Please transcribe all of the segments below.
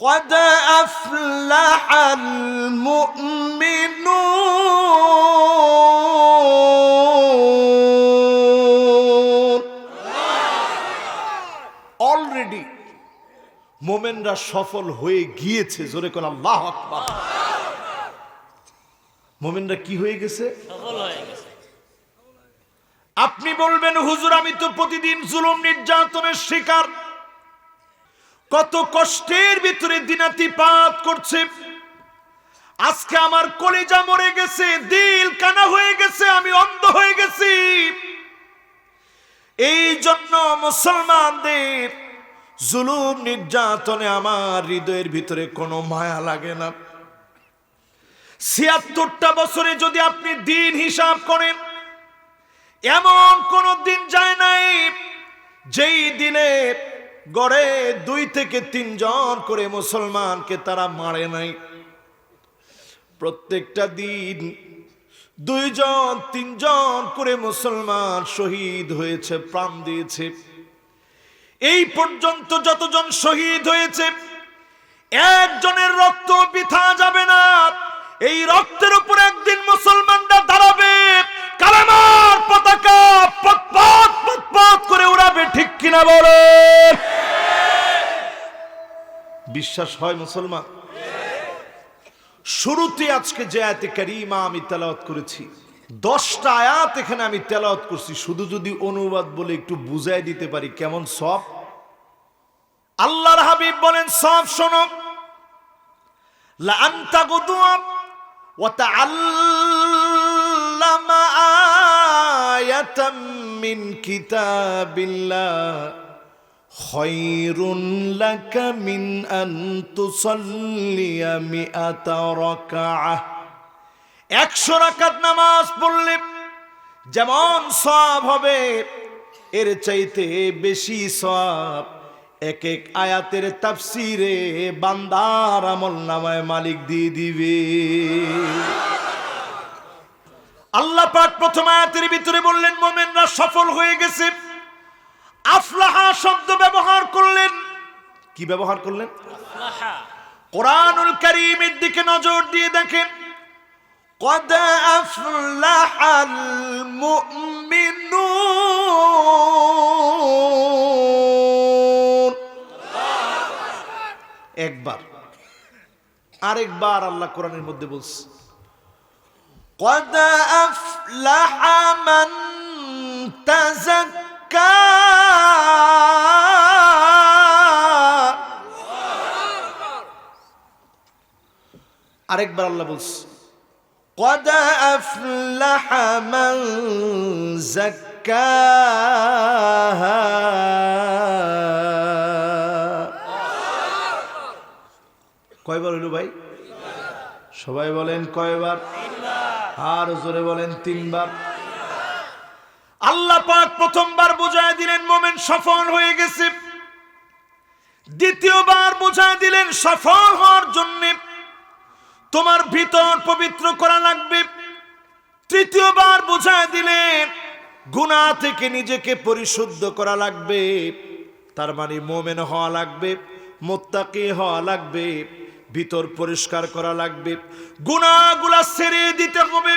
قد أفلح المؤمنون already মোমেনরা সফল হয়ে গিয়েছে। জোরে কোন আল্লাহু আকবার। মোমেনরা কি হয়ে গেছে? সফল হয়ে গেছে। আপনি বলবেন হুজুর আমি তো প্রতিদিন জুলুম নির্যাতনের শিকার, কত কষ্টের ভিতরে দিনাতিপাত করছে, আজকে আমার কলিজা মরে গেছে, দিল কানা হয়ে গেছে, আমি অন্ধ হয়ে গেছি। এই জন্য মুসলমানদের জুলুম নির্যাতনে আমার হৃদয়ের ভিতরে কোনো মায়া লাগে না। ৭৬টা বছরে যদি আপনি দিন হিসাব করেন, এমন কোন দিন যায় নাই যেই দিনে গড়ে ২ থেকে ৩ জন করে মুসলমানকে তারা মারে নাই। প্রত্যেকটা দিন ২ জন ৩ জন করে মুসলমান শহীদ হয়েছে, প্রাণ দিয়েছে। এই পর্যন্ত যতজন শহীদ হয়েছে, একজনের রক্ত বৃথা যাবে না। এই রক্তের উপর একদিন মুসলমানরা দাঁড়াবে, কালেমার পতাকা পতপত পতপত করে উড়াবে। ঠিক কিনা বলে? বিশ্বাস হয় মুসলমান? শুরুতে আজকে যে আয়াতে কারিমা আমি তেলাওয়াত করেছি, 10টা আয়াত এখানে আমি তেলাওয়াত করছি। শুধু যদি অনুবাদ বলে একটু বুঝাই দিতে পারি কেমন সব। আল্লাহর হাবিব বলেন সব শোনো। লা আনতা গুদুয়া ওয়া তাআল্লামা আয়াতাম মিন কিতাবিল্লাহ খায়রুন লাকা মিন আন তুসাল্লিয়া মিআতা রাকাআহ। 100 রাকাত নামাজ পড়লে যেমন সওয়াব হবে, এর চাইতে বেশি সওয়াব এক এক আয়াতের তাফসিরে বান্দার আমলনামায় মালিক দিয়ে দিবে। আল্লাহ পাক প্রথম আয়াতের ভিতরে বললেন মুমিনরা সফল হয়ে গেছে। আফলাহা শব্দ ব্যবহার করলেন। কি ব্যবহার করলেন? আফলাহা। কোরআনুল কারীমের দিকে নজর দিয়ে দেখেন, قد أفلح المؤمنون। একবার, আরেকবার আল্লাহ কোরআনের মধ্যে বলছে قد أفلح من تزكى। আরেকবার আল্লাহ বলছে قد أفلح من زكاها। কয়বার হলো ভাই? সবাই বলেন কয়বার? আর জোরে বলেন 3 বার। আল্লাহ পাক প্রথমবার বুঝায় দিলেন মুমিন সফল হয়ে গেছে। দ্বিতীয়বার বুঝায় দিলেন সফল হওয়ার জন্য তোমার ভিতর পবিত্র করা লাগবে। তৃতীয়বার বুঝায় দিলেন গুনাহ থেকে নিজেকে পরিশুদ্ধ করা লাগবে। তার মানে মুমিন হওয়া লাগবে, মুত্তাকি হওয়া লাগবে, ভিতর পরিষ্কার করা লাগবে, গুনাহগুলা ছেড়ে দিতে হবে।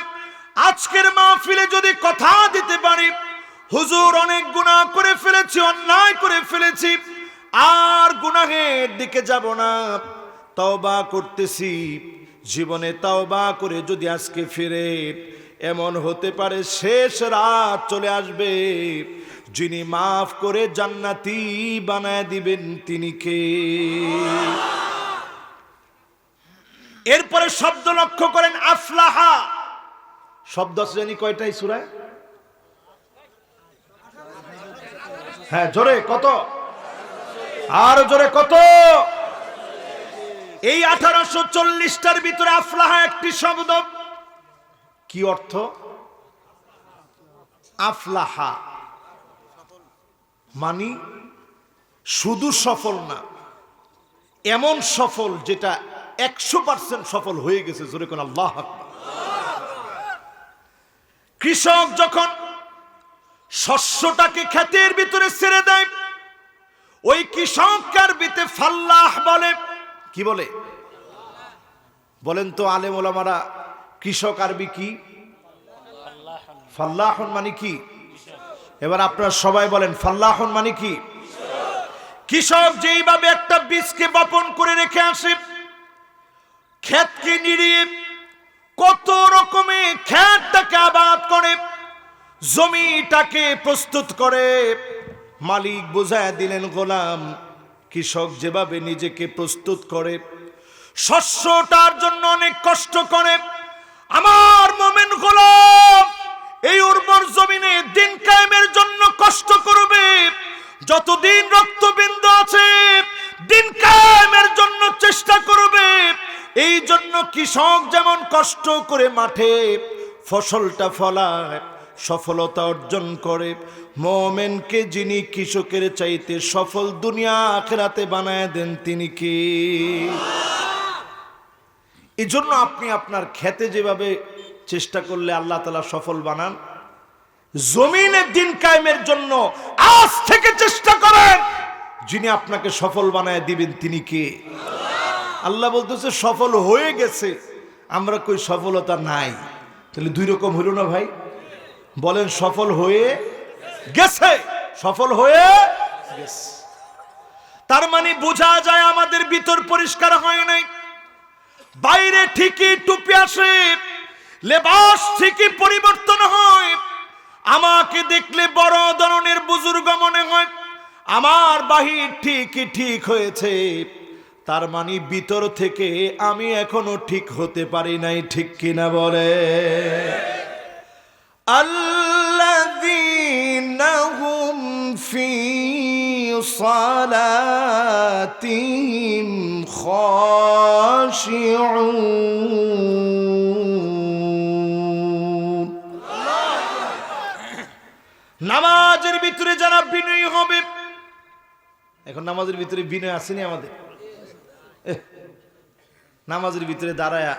আজকের মাহফিলে যদি কথা দিতে পারি, হুজুর অনেক গুনাহ করে ফেলেছি, অন্যায় করে ফেলেছি, আর গুনাহের দিকে যাব না, তওবা করতেছি, জীবনে তাওবা করে যদি আজকে ফিরে, এমন হতে পারে শেষ রাত চলে আসবে, যিনি মাফ করে জান্নাতি বানায় দিবেন তিনি কে? এরপরে শব্দ লক্ষ্য করেন আফলাহা শব্দ আছে জানি কয়টাই সূরায়? হ্যাঁ জোরে কত? আর জোরে কত? এই 1840টার ভিতরে আফলাহা একটি শব্দ। কি অর্থ? আফলাহা মানে শুধু সফল না, এমন সফল যেটা 100% সফল হয়ে গেছে। জোরে কোন আল্লাহু আকবার। কৃষক যখন শস্যটাকে ক্ষেতের ভিতরে ছেড়ে দেয়, ওই কৃষক আরবিতে ফাল্লাহ বলে। কি বলে বলেন তো আলেম ওলামারা? কৃষক আরবি কি? ফাল্লাহুন মানে কি? এবার আপনারা সবাই বলেন ফাল্লাহুন মানে কি? কৃষক যেইভাবে একটা বীজকে বপন করে রেখে আসে, ক্ষেতকে নিড়িয়ে কত রকমের ক্ষেতটাকে আবাদ করে, জমিটাকে প্রস্তুত করে, মালিক বুঝায় দিলেন গোলাম, কৃষক যেভাবে নিজেকে প্রস্তুত করে, শস্যটার জন্য অনেক কষ্ট করে, আমার মোমেন গোলাম এই উর্বর জমিনে দিন কায়েমের জন্য কষ্ট করবে। যতদিন রক্তবিন্দু আছে দিন কায়েমের জন্য চেষ্টা করবে। এই জন্য কৃষক যেমন কষ্ট করে মাঠে ফসলটা ফলায়, সফলতা অর্জন করে, মোমেনকে যিনি কৃষকের চাইতে সফল দুনিয়া আখিরাতে বানায় দেন তিনি কি? এই জন্য আপনি আপনার খেতে যেভাবে চেষ্টা করলে আল্লাহ তাআলা সফল বানান, জমিনের দিন কায়েমের জন্য আজ থেকে চেষ্টা করেন, যিনি আপনাকে সফল বানায় দিবেন তিনি কে? আল্লাহ বলতেছে সফল হয়ে গেছে, আমরা কই সফলতা নাই। তাহলে দুই রকম হলো না ভাই? বলেন সফল হয়ে গেছে, সফল হয়ে গেছে। তার মানে বোঝা যায় আমাদের ভিতর পরিষ্কার হয় নাই। বাইরে ঠিকই টুপি আসে, লেবাস ঠিকই পরিবর্তন হয়, আমাকে দেখলে বড় ধরনের বুজুর্গ মনে হয়, আমার বাহির ঠিকই ঠিক হয়েছে, তার মানে ভিতর থেকে আমি এখনো ঠিক হতে পারি নাই। ঠিক কিনা বলে? আল্লাযীনা হুম ফী সালাতিহিম খাশিউন। নামাজের ভিতরে যারা বিনয়ী হবে, এখন নামাজের ভিতরে বিনয় আসেনি আমাদের? নামাজের ভিতরে দাঁড়ায়া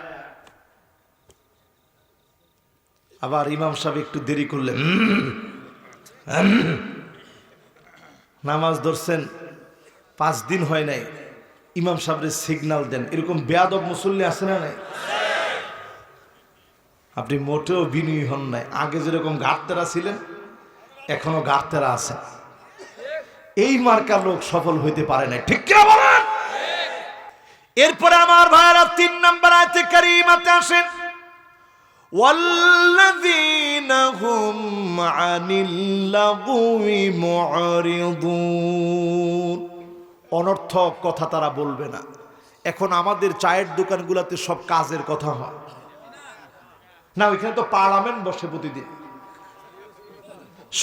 আবার ইমাম সাহেব একটু দেরি করলেন, নামাজ ধরছেন 5 দিন হয় নাই, ইমাম সাহেবের সিগন্যাল দেন, এরকম বেয়াদব মুসল্লি আছে না নাই? আপনি মোটেও বিনয়ী হন নাই। আগে যেরকম গাড়তেরা ছিলেন এখনো গাড়তেরা আছেন। এই মার্কা লোক সফল হইতে পারে নাই। ঠিক কিনা বলেন? এরপরে আমার ভাইরা 3 নম্বর আয়াতে কারিমাতে আসেন, ওয়াল্লাযীনা হুম আনিল লাগwi মু'রিদুন। অনর্থক কথা তারা বলবে না। এখন আমাদের চায়ের দোকানগুলোতে সব কাজের কথা হয় না? ওইখানে তো পার্লামেন্ট বসে, প্রতিদিন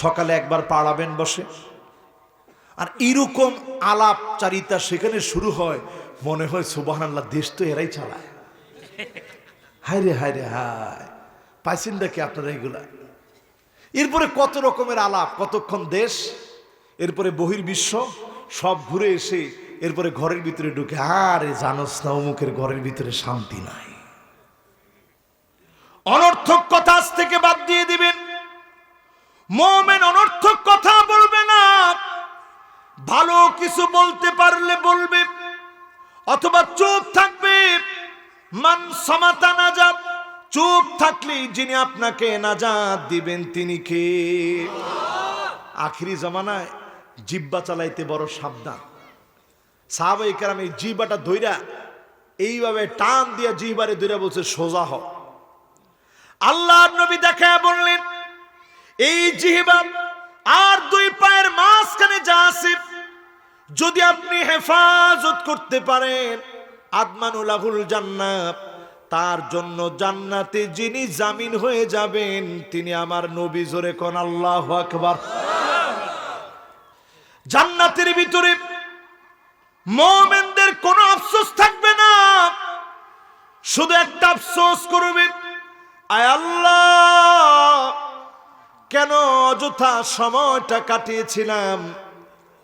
সকালে একবার পার্লামেন্ট বসে, আর এরকম আলাপচারিতা সেখানে শুরু হয়, মনে হয় সুবহানাল্লাহ, দেশ তো এরাই চালায়। হায় রে হায় রে হায়, পাইছেন নাকি আপনারা এগুলা? এরপরে কত রকমের আলাপ, কতক্ষণ দেশ, এরপরে বহির্বিশ্ব সব ঘুরে এসে এরপরে ঘরের ভিতরে ঢুকে, আরে জানোস না অমুকের ঘরের ভিতরে শান্তি নাই। অনর্থক কথা আজ থেকে বাদ দিয়ে দিবেন। মুমিন অনর্থক কথা বলবে না, ভালো কিছু বলতে পারলে বলবে, অথবা চুপ থাকবে। মান সামাতা নাজাত, চুপ থাকলে যিনি আপনাকে নাজাত দিবেন তিনি কে? আখিরি জামানায় জিহ্বা চালাইতে বড় সাবধান। সাহাবায়ে কেরাম এই জিহ্বাটা ধইরা এইভাবে টান দিয়া জিহ্বারে ধইরা বলছে সোজা হ। আল্লাহর নবী দেখায় বললেন, এই জিহ্বা আর 2 পায়ের মাঝখানে যা আছে যদি আপনি হেফাজত করতে পারেন, আদমানুলাহুল জান্নাত, তার জন্য জান্নাতে যিনি জামিন হয়ে যাবেন তিনি আমার নবী। জোরে কোন আল্লাহু আকবার। জান্নাতের ভিতরে মুমিনদের কোনো আফসোস থাকবে না, শুধু একটা আফসোস করবে, আয় আল্লাহ কেন অযথা সময়টা কাটিয়েছিলাম,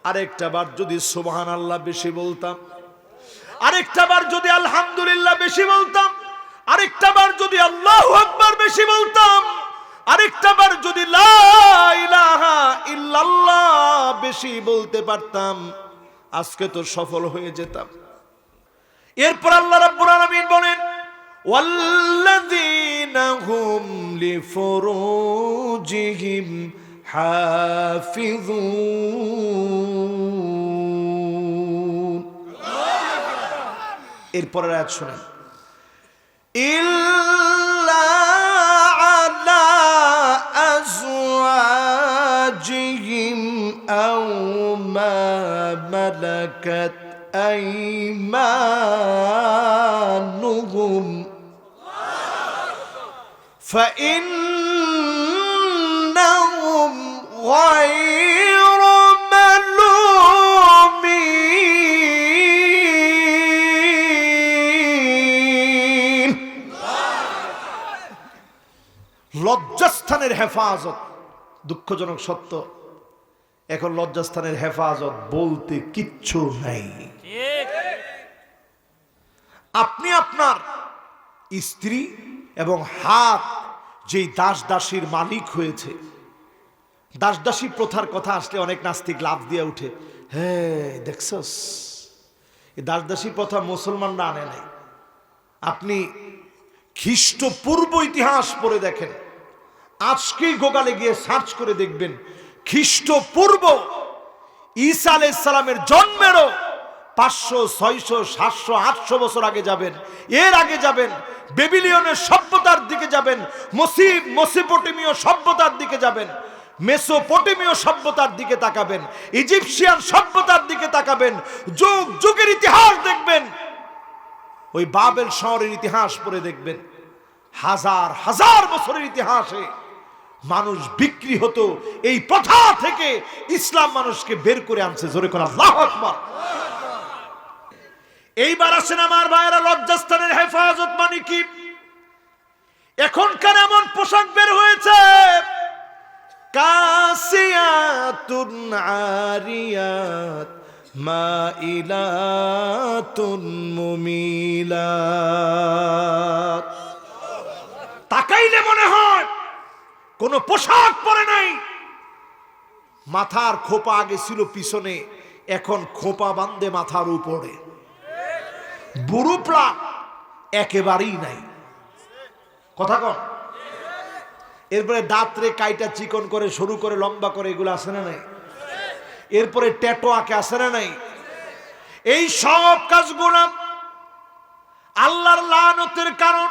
আরেকটা বার যদি সুবহানাল্লাহ বেশি বলতাম, আরেকটা বার যদি আলহামদুলিল্লাহ বেশি বলতাম, আরেকটা বার যদি আল্লাহু আকবার বেশি বলতাম, আরেকটা বার যদি লা ইলাহা ইল্লাল্লাহ বেশি বলতে পারতাম, আজকে তো সফল হয়ে যেতাম। এরপর আল্লাহ রাব্বুল আলামিন বলেন ওয়াল্লাযীনা হুম লিফুরুজিহিম হাফিজুন। এরপরের আয়াত শুনেন ইল্লা আলা আজওয়াজিহিম আও মা মালাকাত আইমানুহুম فإنهم غير ملومين। লজ্জাস্থানের হেফাজত, দুঃখজনক সত্য এখন লজ্জাস্থানের হেফাজত বলতে কিচ্ছু নাই। আপনি আপনার স্ত্রী এবং হাত যেই দাস দাসীর মালিক হয়েছে, দাস দাসী প্রথার কথা আসলে অনেক নাস্তিক লাফ দিয়ে উঠে, হ্যাঁ দেখছস এই দাস দাসী প্রথা মুসলমানরা আনে নাই। আপনি খ্রিস্টপূর্ব ইতিহাস পড়ে দেখেন, আজকেই গোগালে গিয়ে সার্চ করে দেখবেন খ্রিস্টপূর্ব ঈসা আলাইহিস সালামের জন্মেরও 500, 600, 700, 800 বছর আগে যাবেন, এর আগে যাবেন বেবিলিয়নের সভ্যতার দিকে যাবেন, মেসোপটেমীয় সভ্যতার দিকে যাবেন, মেসোপটেমীয় সভ্যতার দিকে তাকাবেন, ইজিপশিয়ান সভ্যতার দিকে তাকাবেন, যুগ যুগের ইতিহাস দেখবেন, ওই বাবেল শহরের ইতিহাস পড়ে দেখবেন হাজার হাজার বছরের ইতিহাসে মানুষ বিক্রি হতো। এই প্রথা থেকে ইসলাম মানুষকে বের করে আনছে। জোরে করে আল্লাহু আকবার। এইবার আসেন আমার ভাইয়েরা, লজ্জাস্থানের হেফাজত মানে কি? এখনকার এমন পোশাক বের হয়েছে কাসিয়াতুন আরিয়াত মাইলাতুন মুমিলাত। তাকাইলে মনে হয় কোন পোশাক পরে নাই। মাথার খোপা আগে ছিল পিছনে, এখন খোপা বাঁধে মাথার উপরে, বুড়ো প্লাক একেবারেই নাই। কথা কন। এরপরে দাঁতরে কাইটা চিকন করে সরু করে লম্বা করে, এগুলো আসে না নাই? এরপরে ট্যাটু আঁকে, আসে না নাই? এই সব কাজগুলো আল্লাহর লানতের কারণ।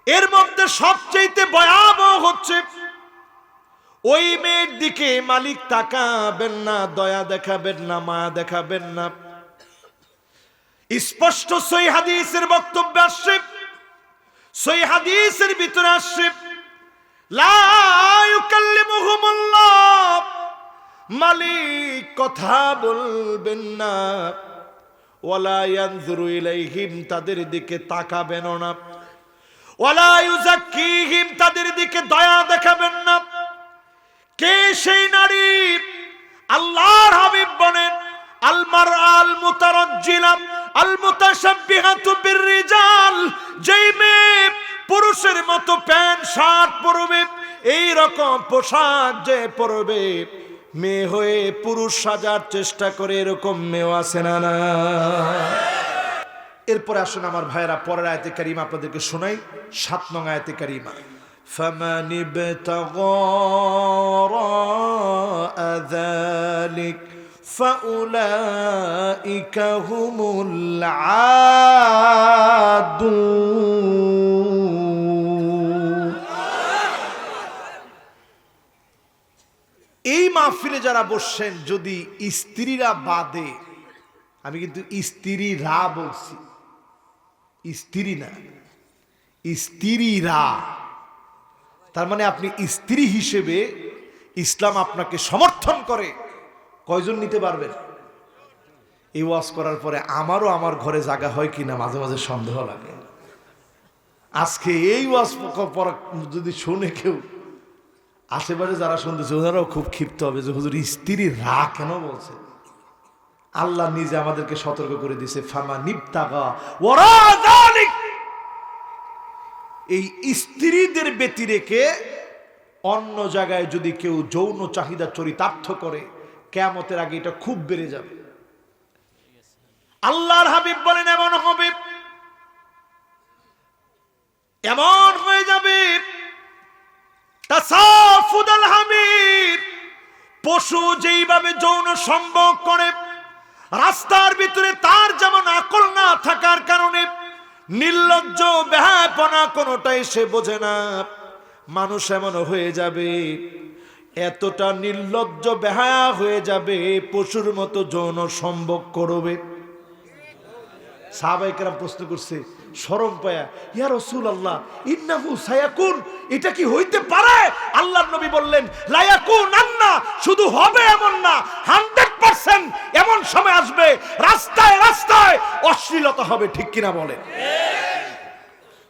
এর মধ্যে সবচেয়ে ভয়াবহ হচ্ছে ওই মেয়ের দিকে মালিক তাকাবেন না, দয়া দেখাবেন না, মায়া দেখাবেন না। স্পষ্ট সহিহ হাদিসের বক্তব্য আসছে, সহিহ হাদিসের ভিতরে আসছে লা ইউকাল্লিমুহুমুল্লাহ, মালিক কথা বলবেন না, ওয়ালা ইয়ানজুরু ইলাইহিম, তাদের দিকে তাকাবেন না, ওয়ালা ইউযাক্কিহিম, তাদের দিকে দয়া দেখাবেন না। কে সেই নারী? আল্লাহর হাবিব বলেন আল মারআল মুতারাজ্জিলা আল মুতাশাব্বিহাতু বিররিজাল, যেই মেয়ে পুরুষের মতো প্যান্ট শার্ট পরবে, এই রকম পোশাক যে পরবে, মেয়ে হয়ে পুরুষ সাজার চেষ্টা করে, এরকম মেয়ে আছে না? না। এরপরে আসুন আমার ভাইয়েরা, পরের আয়াতে কারিমা আপনাদেরকে শোনাই, 7 নং আয়াতে কারিমা। فَمَنِ ابْتَغَى وَرَاءَ ذَلِكَ فَأُولَئِكَ هُمُ الْعَادُونَ। এই মাহফিলে যারা বসছেন, যদি স্ত্রীরা বাদে, আমি কিন্তু স্ত্রীরা বলছি, স্ত্রী না, স্ত্রীরা, তার মানে আপনি স্ত্রী হিসেবে ইসলাম আপনাকে সমর্থন করে, কয়জন নিতে পারবেন? এই ওয়াজ করার পরে আমারও আমার ঘরে জায়গা হয় কিনা মাঝে মাঝে সন্দেহ লাগে। আজকে এই ওয়াজ যদি শুনে কেউ, আশেপাশে যারা শুনতেছে ওনারাও খুব ক্ষিপ্ত হবে যে হুজুর স্ত্রী রা কেন বলছে। আল্লাহ নিজে আমাদেরকে সতর্ক করে দিয়েছে, ফামা নিবতাগা ওয়ারা যালিক, এই স্ত্রীদের ব্যতি রেখে অন্য জায়গায় যদি কেউ যৌন চাহিদা চরিতার্থ করে, কিয়ামতের আগে এটা খুব বেড়ে যাবে। আল্লাহর হাবিব বলেন এমন হবে, এমন হয়ে যাবে তাসাফুদাল হামির, পশু যেইভাবে যৌন সম্ভোগ করে, রাস্তার ভিতরে তার যেমন আকল না থাকার কারণে নির্লজ্জ বেহায়াপনা কোনোটাই সে বোঝে না, মানুষ এমন হয়ে যাবে, এতটা নির্লজ্জ বেহায়া হয়ে যাবে, পশুর মতো যৌন সম্ভোগ করবে। সাহাবায়ে কেরাম প্রশ্ন করছে শরম পায়া, ইয়া রাসূলুল্লাহ ইন্নাহু সায়াকুন, এটা কি হইতে পারে? আল্লাহর নবী বললেন লা ইয়াকুনান্না, শুধু হবে এমন না, 100% এমন সময় আসবে রাস্তায় রাস্তায় অশ্লীলতা হবে। ঠিক কিনা বলেন?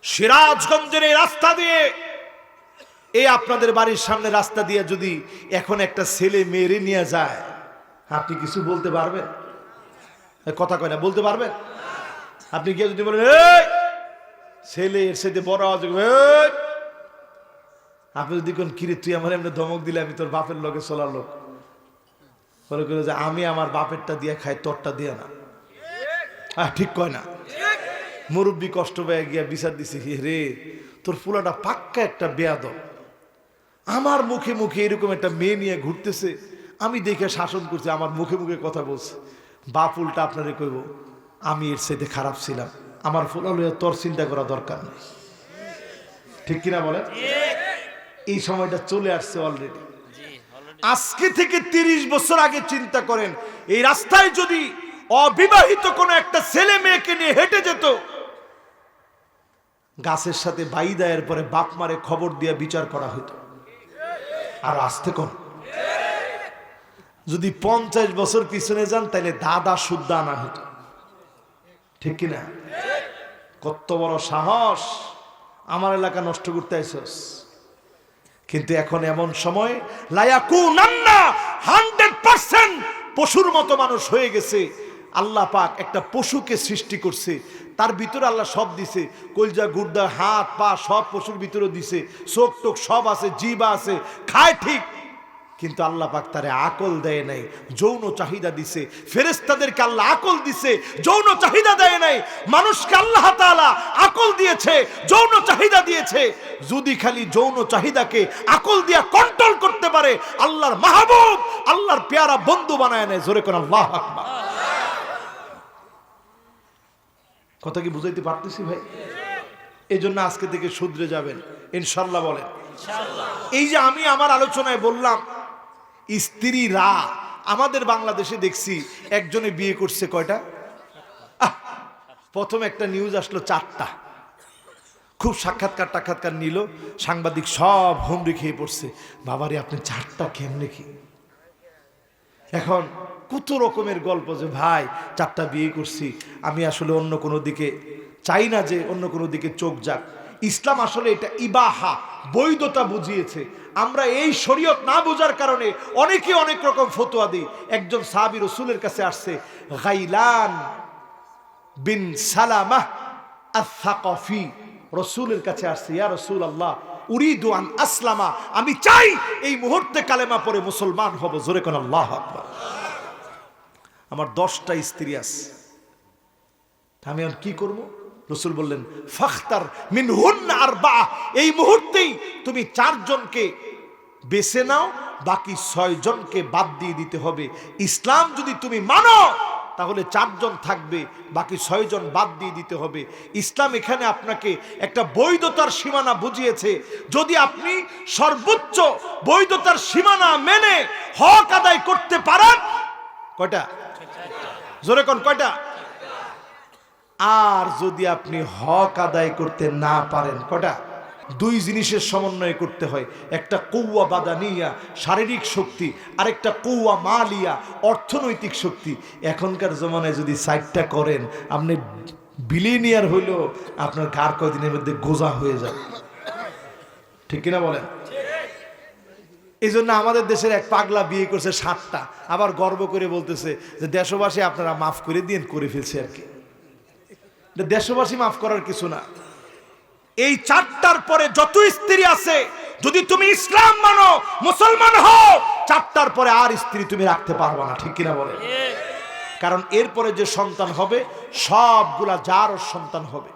সিরাজগঞ্জের এই রাস্তা দিয়ে, এই আপনাদের বাড়ির সামনে রাস্তা দিয়ে যদি এখন একটা ছেলে মেরে নিয়ে যায়, আপনি কিছু বলতে পারবেন? কথা কয় না, বলতে পারবেন? আপনি গিয়ে যদি বলেন এই ছেলে, এর সাথে বড় আওয়াজ, আপনি যদি কোন কিরে তুই আমার এমনি ধমক দিলে আমি তোর বাপের লোকে চলার লোক, বলে করে যে আমি আমার বাপেরটা দিয়ে খাই, তোরটা দিয়ে না। ঠিক কয় না? মুরব্বী কষ্ট পেয়ে গিয়া বিচার দিছে, রে তোর ফুলাটা পাক্কা একটা বেয়াদব, আমার মুখে মুখে এরকম একটা মেয়ে নিয়ে ঘুরতেছে, আমি দেখে শাসন করছি, আমার মুখে মুখে কথা বলছে, বাপ উল্টা আপনারে কইব আমি এর সাথে খারাপ ছিলাম, আমার ফুলা লইয়া তোর চিন্তা করা দরকার নেই। ঠিক কিনা বলেন? এই সময়টা চলে আসছে অলরেডি। আজকে থেকে 30 বছর আগে চিন্তা করেন, এই রাস্তায় যদি অবিবাহিত কোন একটা ছেলে মেয়েকে নিয়ে হেঁটে যেত, গাছের সাথে বাইদায়ের পরে বাপ মারে খবর দিয়ে বিচার করা হতো। আর আসতে কোন যদি 50 বছর পিছনে যান, তাহলে দাদা শুদ্ধ আনা হতো। ঠিক কিনা? কত বড় সাহস, আমার এলাকা নষ্ট করতে আইছস। কিন্তু এখন এমন সময় লায়াকুনান্না, 100% পশুর মতো মানুষ হয়ে গেছে। আল্লাহ পাক একটা পশুকে সৃষ্টি করছে, তার ভিতরে আল্লাহ সব দিছে, কলজা গুর্দা হাত পা সব পশুর ভিতরে দিছে, চোখ টোক সব আছে, জিবা আছে, খায় ঠিক, কিন্তু আল্লাহ পাক তারে আকল দেয় নাই, যৌন চাহিদা দিছে। ফেরেশতাদেরকে আল্লাহ আকল দিছে, যৌন চাহিদা দেয় নাই। মানুষকে আল্লাহ তাআলা আকল দিয়েছে, যৌন চাহিদা দিয়েছে। যদি খালি যৌন চাহিদাকে আকল দিয়া কন্ট্রোল করতে পারে, আল্লাহর মাহবুব, আল্লাহর পেয়ারা বন্ধু বানায় নেয়। জোরে কোন আল্লাহু আকবার। কথা কি বুঝাইতে পারতেছি ভাই? এই জন্য আজকে থেকে শুধরে যাবেন ইনশাআল্লাহ। বলেন ইনশাআল্লাহ। এই যে আমি আমার আলোচনায় বললাম, স্ত্রীরা আমাদের বাংলাদেশে দেখছি একজনে বিয়ে করছে কয়টা? প্রথম একটা নিউজ আসলো 4টা, খুব সাক্ষাৎকার নিল, সাংবাদিক সব হুমড়ি খেয়ে পড়ছে, বাবারে আপনি 4টা কেমনে কি? এখন কত রকমের গল্প যে ভাই 4টা বিয়ে করছি, আমি আসলে অন্য কোনো দিকে চাই না যে অন্য কোনো দিকে চোখ যাক। ইসলাম আসলে এটা ইবাহা, বৈধতা বুঝিয়েছে। আমরা এই শরীয়ত না বোঝার কারণে অনেকে অনেক রকম ফতোয়া দিই। একজন সাহাবী রাসূলের কাছে আসছে, গাইলান বিন সালামাহ আস-সাকাফি রাসূলের কাছে আসছে, ইয়া রাসূলুল্লাহ উরিদু আন আসলামা, আমি চাই এই মুহূর্তে কালেমা পড়ে মুসলমান হব। জোরে কোন আল্লাহু আকবার। আমার 10টা স্ত্রী আছে, আমি আর কি করব? রাসূল বললেন ফাখতার মিনহুন্না আরবা, এই মুহূর্তেই তুমি 4 জনকে বেছে নাও, বাকি 6 জনকে বাদ দিয়ে দিতে হবে। ইসলাম যদি তুমি মানো তাহলে 4 জন থাকবে, বাকি 6 জন বাদ দিয়ে দিতে হবে। ইসলাম এখানে আপনাকে একটা বৈধতার সীমানা বুঝিয়েছে। যদি আপনি সর্বোচ্চ বৈধতার সীমানা মেনে হক আদায় করতে পারেন, কয়টা? জোরে কোন কয়টা? আর যদি আপনি হক আদায় করতে না পারেন, কয়টা? 2 জিনিসের সমন্বয় করতে হয়। একটা কৌয়া বাদানিয়া, শারীরিক শক্তি, আর একটা কৌয়া মালিয়া, অর্থনৈতিক শক্তি। এখনকার জমানায় যদি 4টা করেন, আপনি বিলিনিয়ার হইলেও আপনার কার কয়দিনের মধ্যে গোজা হয়ে যাবে। ঠিক কিনা বলেন? এই জন্য আমাদের দেশের এক পাগলা বিয়ে করছে 7টা, আবার গর্ব করে বলতেছে যে দেশবাসী আপনারা মাফ করে দিন, করে ফেলছে আর কি। দেশবাসী মাফ করার কিছু না। এই 4টার পরে যত স্ত্রী আছে, যদি তুমি ইসলাম মানো, মুসলমান হও, 4টার পরে আর স্ত্রী তুমি রাখতে পারবে না। ঠিক কিনা বলে? কারণ এরপরে যে সন্তান হবে সবগুলা যার সন্তান হবে।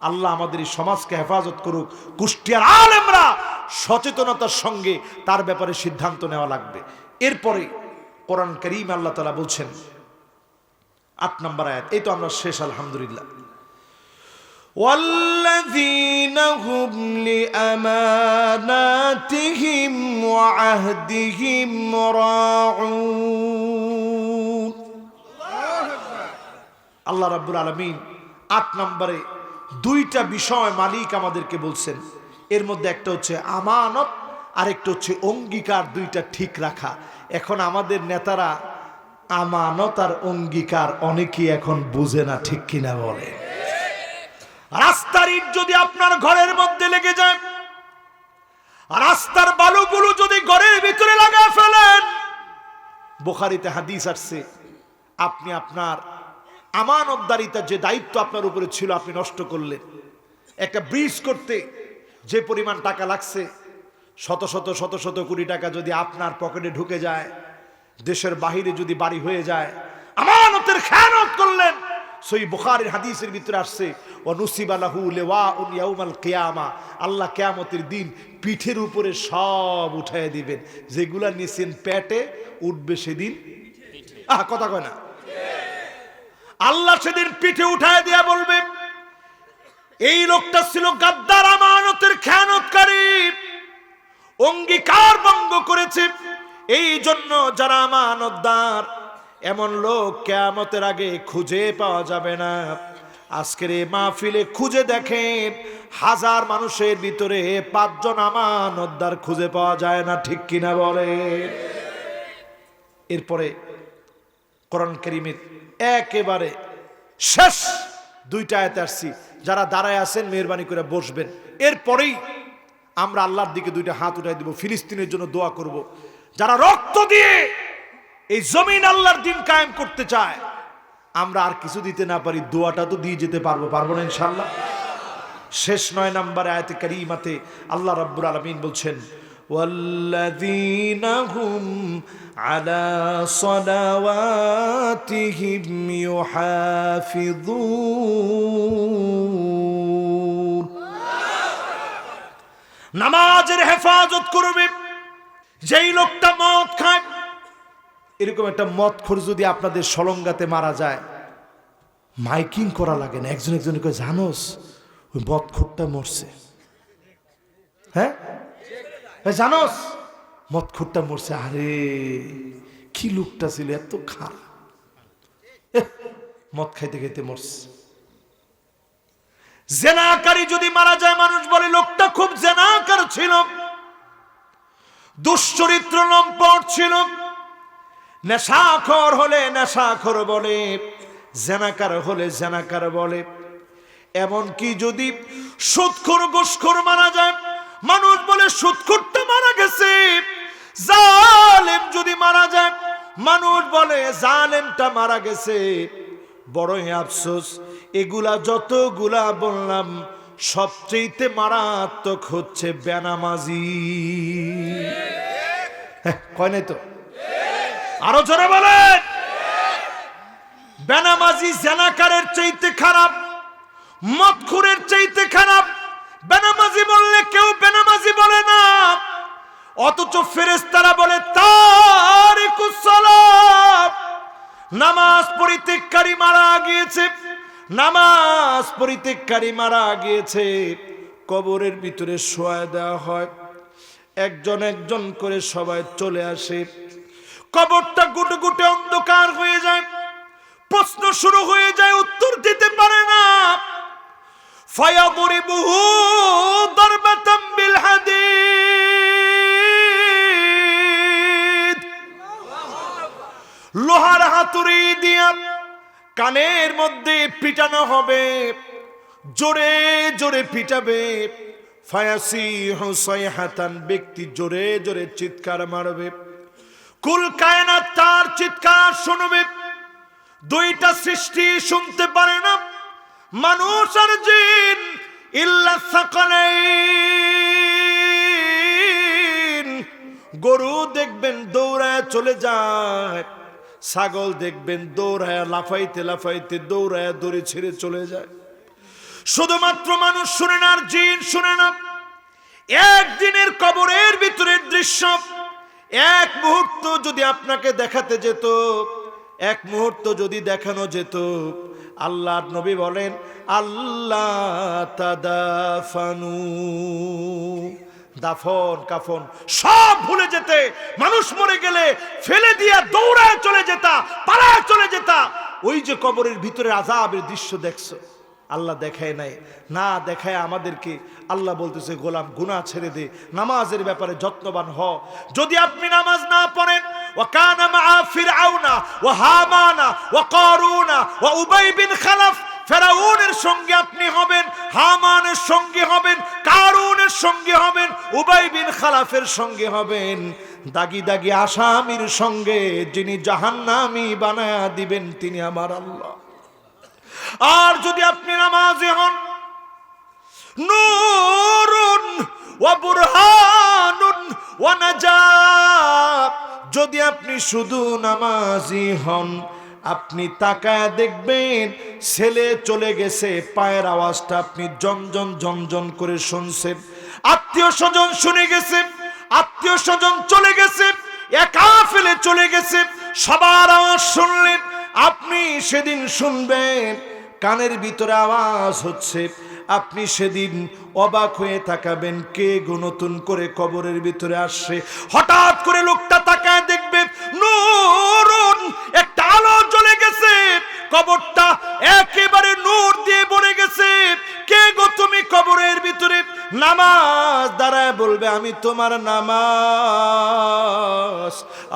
আল্লাহ আমাদের এই সমাজকে হেফাজত করুক। কুষ্টিয়ার আলেমরা সচেতনতার সঙ্গে তার ব্যাপারে সিদ্ধান্ত নেওয়া লাগবে। এরপরে কোরআন কারীম আল্লাহ তাআলা বলছেন 8 নম্বর আয়াত, এই তো আমরা শেষ আলহামদুলিল্লাহ। والذين هم لأماناتهم وعهدهم راعون। আল্লাহ রাব্বুল আলামিন 8 নম্বরে 2টা বিষয় মালিক আমাদেরকে বলছেন। এর মধ্যে একটা হচ্ছে আমানত, আর একটা হচ্ছে অঙ্গীকার, 2টা ঠিক রাখা। এখন আমাদের নেতারা আমানত আর অঙ্গীকার অনেকেই এখন বুঝে না, ঠিক কিনা বলে? রাস্তার ইট যদি আপনার ঘরের মধ্যে লেগে যায়, রাস্তার বালুগুলো যদি ঘরের ভিতরে লাগায় ফেলেন, বুখারীতে হাদিস আসছে, আপনি আপনার আমানতদারিতার যে দায়িত্ব আপনার উপরে ছিল আপনি নষ্ট করলেন। একটা ব্রিজ করতে যে পরিমাণ টাকা লাগছে, শত শত কোটি টাকা যদি আপনার পকেটে ঢুকে যায়, দেশের বাহিরে যদি বাড়ি হয়ে যায়, আমানতের খেয়ানত করলেন। সহিহ বুখারীর হাদিসের ভিতরে আসছে, ওয়া নুসিবা লাহু লিওয়াউন ইয়াউমাল কিয়ামা, আল্লাহ কিয়ামতের দিন পিঠের উপরে সব উঠায় দিবেন, যেগুলা নিছেন পেটে উঠবে সেদিন কথা কয় না, আল্লাহ সেদিন পিঠে উঠায় দিয়া বলবে এই লোকটা ছিল গাদ্দার, আমানতের খেয়ানতকারী, অঙ্গীকার ভঙ্গ করেছে। এই জন্য যারা আমানতদার এমন লোক কিয়ামতের আগে খুঁজে পাওয়া যাবে না। আজকের এই মাহফিলে খুঁজে দেখেন, 1000 মানুষের ভিতরে 5 জন আমানতদার খুঁজে পাওয়া যায় না, ঠিক কিনা বলে? এরপরে কোরআন কারীমের একেবারে শেষ 2টা আয়াত আসছি। যারা দাঁড়ায় আছেন মেহেরবানি করে বসবেন। এরপরেই আমরা আল্লাহর দিকে 2টা হাত উঠাই দিব, ফিলিস্তিনের জন্য দোয়া করব। যারা রক্ত দিয়ে এই জমিন আল্লাহর দ্বীন কায়েম করতে চায়, আমরা আর কিছু দিতে না পারি, দোয়াটা তো দিয়ে যেতে পারবো না ইনশাআল্লাহ। শেষ 9 নম্বর আয়াতে কারীমাতে আল্লাহ রাব্বুল আলামিন বলছেন, ওয়াল্লাযীনা হুম আলা সালাওয়াতিহিম ইউহাফিযুন। নামাজের হেফাজত করবে। যেই লোকটা মদ খায়, এরকম একটা মদখোর যদি আপনাদের সলঙ্গাতে মারা যায়, মাইকিং করা লাগে না, একজন একজনকে জানোস ওই মদখোরটা মরছে, হ্যাঁ জানোস মদখোরটা মরছে, আরে কি লোকটা ছিল এত খারাপ, মদ খাইতে খাইতে মরছে। জেনাকারী যদি মারা যায়, মানুষ বলে লোকটা খুব জেনাকার ছিল, দুশ্চরিত্র লম্পট ছিল। নেশাখোর হলে নেশাখোর বলে, জেনাকার হলে জেনাকার বলে। এমনকি যদি সুদখোর ঘুষখোর মারা যায়, মানুষ বলে সুদখোরটা মারা গেছে। জালেম যদি মারা যায়, মানুষ বলে জালেমটা মারা গেছে। বড়ই আফসোস, এগুলা যতগুলা বললাম সবচেয়ে মারাত্মক হচ্ছে বেনামাজি। কয় নাই তো? আরো জোরে বলেন। বেনামাজি জেনাকারের চাইতে খারাপ, মদখোরের চাইতে খারাপ। বেনামাজি বললে কেউ বেনামাজি বলে না, অথচ ফেরেশতারা বলে তারিকুস সালাত, নামাজ পরিত্যাগকারী মারা গিয়েছে, নামাজ পরিত্যাগকারী মারা গিয়েছে। কবরের ভিতরে শোয়া দেওয়া হয়, একজন একজন করে সবাই চলে আসে। কবরটা গুটে গুটে অন্ধকার হয়ে যায়, প্রশ্ন শুরু হয়ে যায়, উত্তর দিতে পারে না। ফায়াদরিবুহু দারবাতাম বিল হাদিদ, লোহার হাতুড়ি দিয়া কানের মধ্যে পিটানো হবে, জোরে জোরে পিটাবে। ফায়াসিহু সাইহাতান, ব্যক্তি জোরে জোরে চিৎকার মারবে, কুল কায়নাত তার চিৎকার শুনবে। 2টা সৃষ্টি শুনতে পারে না, মানুষ আর জিন, ইল্লা সাকালাইন। গরু দেখবেন দৌড়ায় চলে যায়, ছাগল দেখবেন দৌড়ায়া লাফাইতে লাফাইতে দৌড়ায়া দড়ি ছেড়ে চলে যায়। শুধুমাত্র মানুষ শুনে না আর জিন শুনে না। একদিনের কবরের ভিতরের দৃশ্য এক মুহূর্ত যদি আপনাকে দেখাতে যেত, এক মুহূর্ত যদি দেখানো যেত, আল্লাহর নবী বলেন আল্লাহ তাদাফানু, দাফন কাফন সব ভুলে যেতে, মানুষ মরে গেলে ফেলে দিয়া দৌড়ায় চলে যেতা, পালায় চলে যেতা। ওই যে কবরের ভিতরে আযাবের দৃশ্য দেখছো, আল্লাহ দেখায় নাই, না দেখায় আমাদেরকে আল্লাহ বলতেছে গোলাম গুনাহ ছেড়ে দে, নামাজের ব্যাপারে যত্নবান হ। যদি আপনি নামাজ না পড়েন, ওয়াকানা মা ফিরআউনা ওয়া হামানা ওয়া কারুনা ওয়া উবাই বিন খালাফ, ফেরাউনের সঙ্গে আপনি হবেন, হামানের সঙ্গে হবেন, কারুনের সঙ্গে হবেন, উবাই বিন খালাফের সঙ্গে হবেন, দাগি দাগি আসামির সঙ্গে যিনি জাহান্নামী বানায়া দিবেন তিনি আমার আল্লাহ। আর যদি আপনি নামাজি হন, নূরুন ওয়া বুরহানুন ওয়া নাজাত, যদি আপনি শুধু নামাজি হন, আপনি তাকায় দেখবেন ছেলে চলে গেছে, পায়ের আওয়াজটা আপনি জনজন জনজন করে শুনছেন, আত্মীয় স্বজন শুনে গেছে, আত্মীয় স্বজন চলে গেছে, একা ফেলে চলে গেছে, সবার আওয়াজ শুনলেন। আপনি সেদিন শুনবেন কানের ভিতরে আওয়াজ হচ্ছে, আপনি সেদিন অবাক হয়ে তাকাবেন, কে গো নতুন করে কবরের ভিতরে আসছে। হঠাৎ করে লোকটা তাকায় দেখবে নূরুন, একটা আলো জ্বলে গেছে, কবরটা একেবারে নূর দিয়ে ভরে গেছে। কে গো তুমি কবরের ভিতরে? নামাজ দাঁড়ায় বলবে আমি তোমার নামাজ,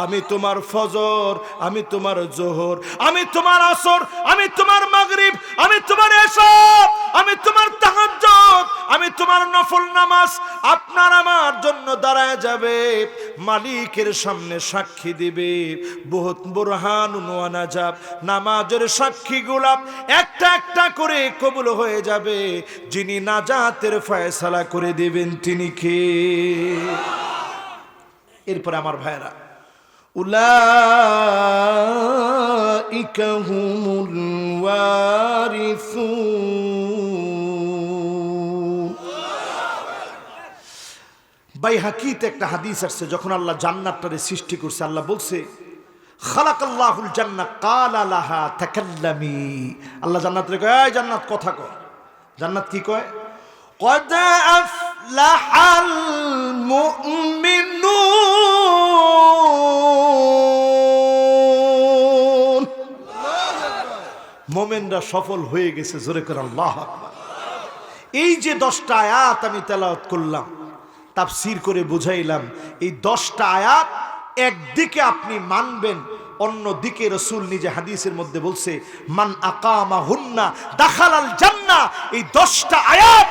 আমি তোমার ফজর, আমি তোমার জোহর, আমি তোমার আসর, আমি তোমার মাগরিব, আমি তোমার এশা, আমি তোমার তাহাজ্জুদ, আমি তোমার নফল নামাজ আপনার আমার জন্য দাঁড়ায় যাবে, মালিকের সামনে সাক্ষী দিবে। বহুত বুরহানুন ওয়া নাজাব, নামাজের সাক্ষীগুলা একটা একটা করে কবুল হয়ে যাবে। যিনি নাজাতের ফয়সালা করে দিবেন তিনি কে? এরপর আমার ভাইরা, উলাইকা হুমুল ওয়ারিসুন। বাইহাকিতে একটা হাদিস আসছে, যখন আল্লাহ জান্নাতটারে সৃষ্টি করছে, আল্লাহ বলছে খালাকাল্লাহুল জান্নাহ ক্বালা লাহা তাকাল্লামি। আল্লাহ জান্নাতরে কয়, এই জান্নাত কথা কয়। জান্নাত কি কয়? قد أفلح المؤمنون, মুমিনরা সফল হয়ে গেছে। জোরে করে আল্লাহু আকবার। এই যে 10টা আয়াত আমি তেলাওয়াত করলাম, তাফসীর করে বুঝাইলাম, এই 10টা আয়াত একদিকে আপনি মানবেন, অন্যদিকে রাসূল নিজে হাদিসের মধ্যে বলছে মান আকামা হুন্না দাখালাল জান্নাহ। এই 10টা আয়াত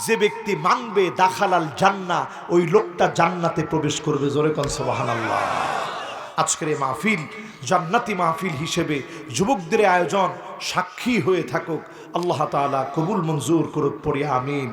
যে ব্যক্তি মানবে, দাখালাল জান্নাহ, ওই লোকটা জান্নাতে প্রবেশ করবে। জোরে কোন সুবহানাল্লাহ। আজকের এই মাহফিল জান্নাতি মাহফিল হিসেবে যুবকদের আয়োজন সাক্ষী হয়ে থাকুক। আল্লাহ তাআলা কবুল মঞ্জুর করুক, পড়ি আমিন।